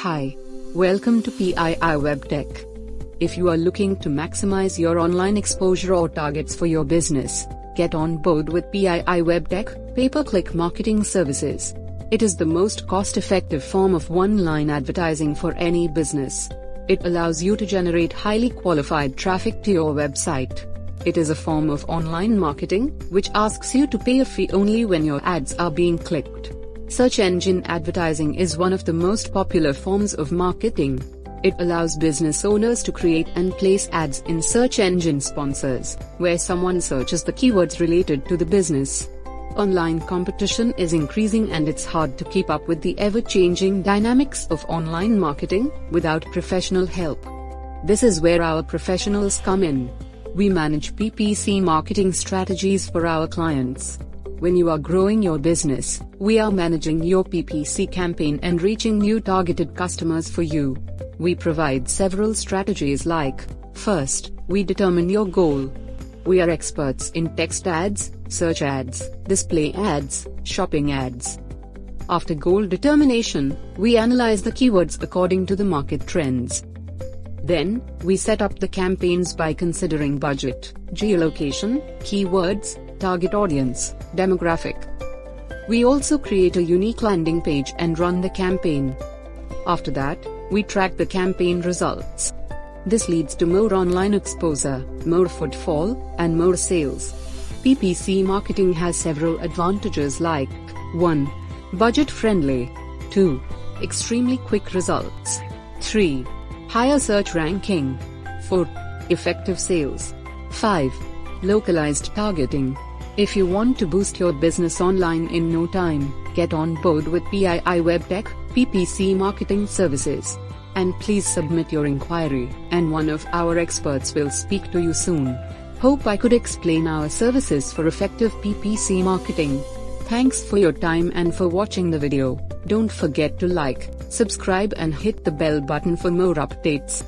Hi. Welcome to PII Web Tech. If you are looking to maximize your online exposure or targets for your business, get on board with PII Web Tech, pay-per-click marketing services. It is the most cost-effective form of one-line advertising for any business. It allows you to generate highly qualified traffic to your website. It is a form of online marketing, which asks you to pay a fee only when your ads are being clicked. Search engine advertising is one of the most popular forms of marketing. It allows business owners to create and place ads in search engine sponsors, where someone searches the keywords related to the business. Online competition is increasing and it's hard to keep up with the ever-changing dynamics of online marketing without professional help. This is where our professionals come in. We manage Ppc marketing strategies for our clients. When you are growing your business, we are managing your PPC campaign and reaching new targeted customers for you. We provide several strategies like, first, we determine your goal. We are experts in text ads, search ads, display ads, shopping ads. After goal determination, we analyze the keywords according to the market trends. Then, we set up the campaigns by considering budget, geolocation, keywords, target audience, demographic. We also create a unique landing page and run the campaign. After that, we track the campaign results. This leads to more online exposure, more footfall, and more sales. PPC marketing has several advantages like 1. Budget-friendly. 2. Extremely quick results. 3. Higher search ranking. 4. Effective sales. 5. Localized targeting. If you want to boost your business online in no time, get on board with PII Web Tech, Ppc Marketing Services. And please submit your inquiry, and one of our experts will speak to you soon. Hope I could explain our services for effective PPC marketing. Thanks for your time and for watching the video. Don't forget to like, subscribe and hit the bell button for more updates.